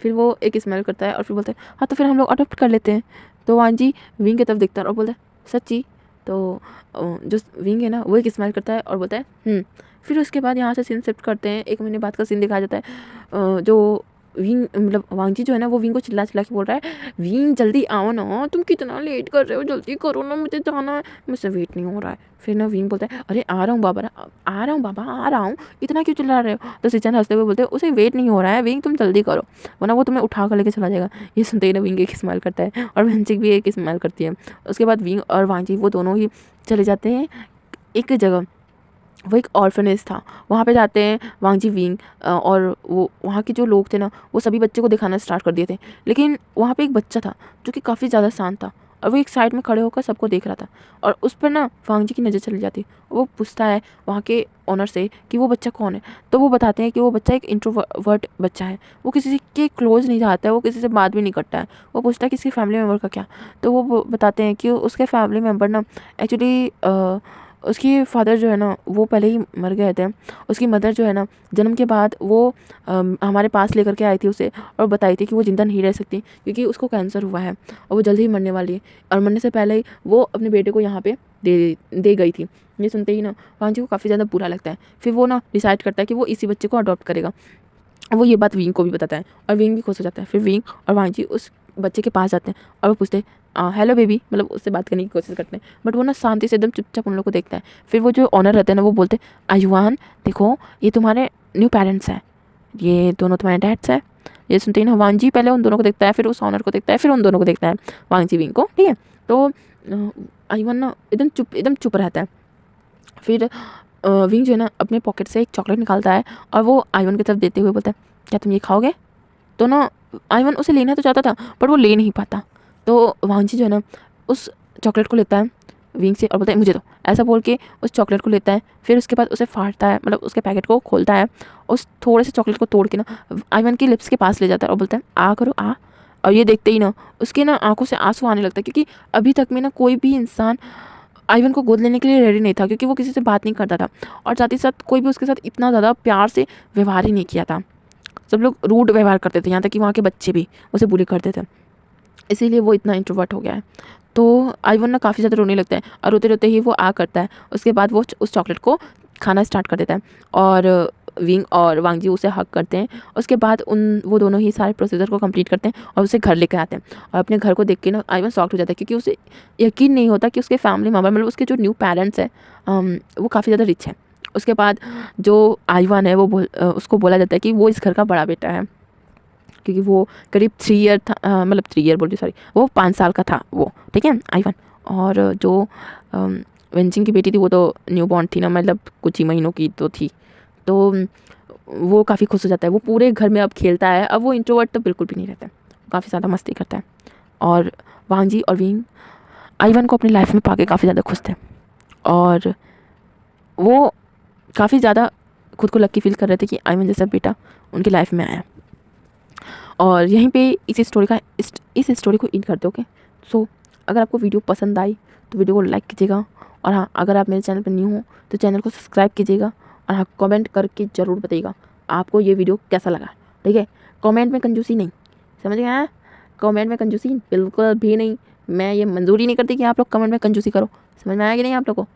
फिर वो एक स्माइल करता है और फिर बोलता है हाँ तो फिर हम लोग अडॉप्ट कर लेते हैं। तो वांजी विंग की तरफ देखता है और बोलता है सच्ची? तो जो विंग है ना वो एक स्माइल करता है और बोलता है। फिर उसके बाद यहाँ से सीन शिफ्ट करते हैं। 1 महीने बाद का सीन दिखाया जाता है। जो विंग मतलब वांगजी जो है ना वो विंग को चिल्ला चिल्ला के बोल रहा है विंग जल्दी आओ ना, तुम कितना लेट कर रहे हो, जल्दी करो ना, मुझे जाना है, मुझसे वेट नहीं हो रहा है। फिर ना विंग बोलता है अरे आ रहा हूँ बाबा, आ रहा हूँ बाबा, आ रहा हूँ, इतना क्यों चिल्ला रहे हो? तो सिचन हंसते हुए बोलते हैं उसे वेट नहीं हो रहा है विंग, तुम जल्दी करो वरना वो तुम्हें उठा कर लेके चला जाएगा। ये सुनते ही ना विंग एक स्माइल करता है और वेंचिक भी एक स्माइल करती है। उसके बाद विंग और वांजी वो दोनों ही चले जाते हैं एक जगह, वो एक ऑर्फनेज था, वहाँ पे जाते हैं वांगजी विंग। और वो वहाँ के जो लोग थे ना वो सभी बच्चे को दिखाना स्टार्ट कर दिए थे। लेकिन वहाँ पे एक बच्चा था जो कि काफ़ी ज़्यादा शांत था और वो एक साइड में खड़े होकर सबको देख रहा था। और उस पर ना वांग जी की नज़र चली जाती। वो पूछता है वहाँ के ऑनर से कि वो बच्चा कौन है। तो वो बताते हैं कि वो बच्चा एक इंट्रोवर्ट बच्चा है, वो किसी के क्लोज नहीं जाता है, वो किसी से बात भी नहीं करता है। वो पूछता है कि इसके फैमिली मेम्बर का क्या। तो वो बताते हैं कि उसके फैमिली मेम्बर ना एक्चुअली उसकी फादर जो है ना वो पहले ही मर गए थे। उसकी मदर जो है ना जन्म के बाद वो हमारे पास लेकर के आई थी उसे, और बताई थी कि वो ज़िंदा नहीं रह सकती क्योंकि उसको कैंसर हुआ है और वो जल्दी ही मरने वाली है। और मरने से पहले ही वो अपने बेटे को यहाँ पे दे गई थी। ये सुनते ही ना वांग जी को काफ़ी ज़्यादा बुरा लगता है। फिर वो ना डिसाइड करता है कि वो इसी बच्चे को अडॉप्ट करेगा। वो ये बात विंग को भी बताता है और विंग भी खुश हो जाता है। फिर विंग और वांग जी उस बच्चे के पास जाते हैं और वो पूछते हैं हेलो बेबी, मतलब उससे बात करने की कोशिश करते हैं। बट वो ना शांति से एकदम चुपचाप उन लोग को देखता है। फिर वो जो ऑनर रहते हैं ना वो बोलते हैं आयुवान देखो ये तुम्हारे न्यू पेरेंट्स हैं, ये दोनों तुम्हारे डैड्स हैं। ये सुनते ही ना वांग जी पहले उन दोनों को देखता है, फिर उस ऑनर को देखता है, फिर उन दोनों को देखता है, वांग जी विंग को, ठीक है। तो आयुवान ना एकदम चुप रहता है। फिर विंग जो है ना अपने पॉकेट से एक चॉकलेट निकालता है और वो आयुवान की तरफ देते हुए बोलता है क्या तुम ये खाओगे। तो ना आयुवान उसे लेना तो चाहता था पर वो ले नहीं पाता। तो वांग जी जो है ना उस चॉकलेट को लेता है विंग से और बोलता है मुझे दो, ऐसा बोल के उस चॉकलेट को लेता है। फिर उसके बाद उसे फाड़ता है, मतलब उसके पैकेट को खोलता है, उस थोड़े से चॉकलेट को तोड़ के ना आयुवान की लिप्स के पास ले जाता है और बोलता है आ करो आ। और ये देखते ही ना उसके ना आंखों से आंसू आने लगता है क्योंकि अभी तक में ना कोई भी इंसान आयुवान को गोद लेने के लिए रेडी नहीं था क्योंकि वो किसी से बात नहीं करता था और साथ ही साथ कोई भी उसके साथ इतना ज़्यादा प्यार से व्यवहार ही नहीं किया था। सब लोग रूड व्यवहार करते थे, यहाँ तक कि वहाँ के बच्चे भी उसे बुली करते थे। इसीलिए वो इतना इंट्रोवर्ट हो गया है। तो आयुवान ना काफ़ी ज़्यादा रोने लगता है और रोते रोते ही वो आ करता है। उसके बाद वो उस चॉकलेट को खाना स्टार्ट कर देता है और विंग और वांग जी उसे हक करते हैं। उसके बाद वो दोनों ही सारे प्रोसीजर को कंप्लीट करते हैं और उसे घर लेकर आते हैं। और अपने घर को देख के ना आयुवान शॉक्ड हो जाता है क्योंकि उसे यकीन नहीं होता कि उसके फैमिली मेम्बर मतलब उसके जो न्यू पेरेंट्स हैं वो काफ़ी ज़्यादा रिच हैं। उसके बाद जो आयुवान है वो उसको बोला जाता है कि वो इस घर का बड़ा बेटा है क्योंकि वो करीब 3 ईयर था, मतलब 3 ईयर बोल रही सॉरी, वो 5 साल का था वो, ठीक है आयुवान। और जो वेंचिंग की बेटी थी वो तो न्यू बॉर्न थी ना, मतलब कुछ ही महीनों की तो थी। तो वो काफ़ी खुश हो जाता है, वो पूरे घर में अब खेलता है। अब वो इंट्रोवर्ट तो बिल्कुल भी नहीं रहता है, काफ़ी ज़्यादा मस्ती करता है। और वांग जी और विंग आयुवान को अपनी लाइफ में पाके काफ़ी ज़्यादा खुश थे और वो काफ़ी ज़्यादा खुद को लकी फील कर रहे थे कि आयुवान जैसा बेटा उनकी लाइफ में आया। और यहीं पे इस स्टोरी को एंड करते ओके। सो अगर आपको वीडियो पसंद आई तो वीडियो को लाइक कीजिएगा और हाँ अगर आप मेरे चैनल पर न्यू हो तो चैनल को सब्सक्राइब कीजिएगा और हाँ कमेंट करके ज़रूर बताइएगा आपको ये वीडियो कैसा लगा, ठीक है। कमेंट में कंजूसी नहीं, समझ गए हैं, कमेंट में कंजूसी बिल्कुल भी नहीं। मैं ये मंजूरी नहीं करती कि आप लोग कमेंट में कंजूसी करो, समझ में आया कि नहीं आप लोग को,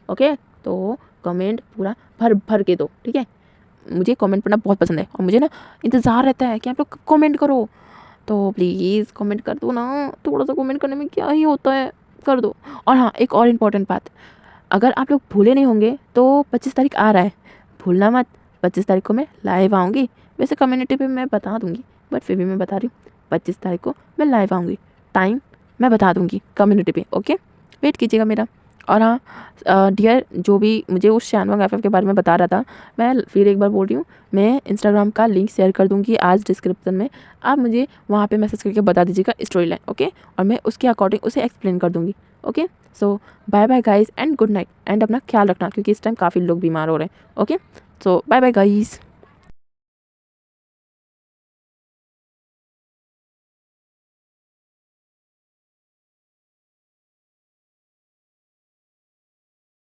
ओके। तो कमेंट पूरा भर भर के दो, ठीक है। मुझे कमेंट पढ़ना बहुत पसंद है और मुझे ना इंतज़ार रहता है कि आप लोग कमेंट करो। तो प्लीज़ कमेंट कर दो ना, थोड़ा सा कमेंट करने में क्या ही होता है, कर दो। और हाँ एक और इम्पॉर्टेंट बात, अगर आप लोग भूले नहीं होंगे तो 25 तारीख आ रहा है, भूलना मत। 25 तारीख को मैं लाइव आऊँगी, वैसे कम्युनिटी पे मैं बता दूँगी बट फिर भी मैं बता रही हूँ 25 तारीख को मैं लाइव आऊँगी, टाइम मैं बता दूँगी कम्युनिटी पे, ओके। वेट कीजिएगा मेरा। और हाँ डियर जो भी मुझे उस शानवांग एफएफ के बारे में बता रहा था, मैं फिर एक बार बोल रही हूँ, मैं इंस्टाग्राम का लिंक शेयर कर दूँगी आज डिस्क्रिप्शन में। आप मुझे वहाँ पे मैसेज करके बता दीजिएगा स्टोरी लाइन, ओके। और मैं उसके अकॉर्डिंग उसे एक्सप्लेन कर दूँगी, okay. So bye bye guys and good night and अपना ख्याल रखना क्योंकि इस टाइम काफ़ी लोग बीमार हो रहे हैं, okay. So bye bye guys.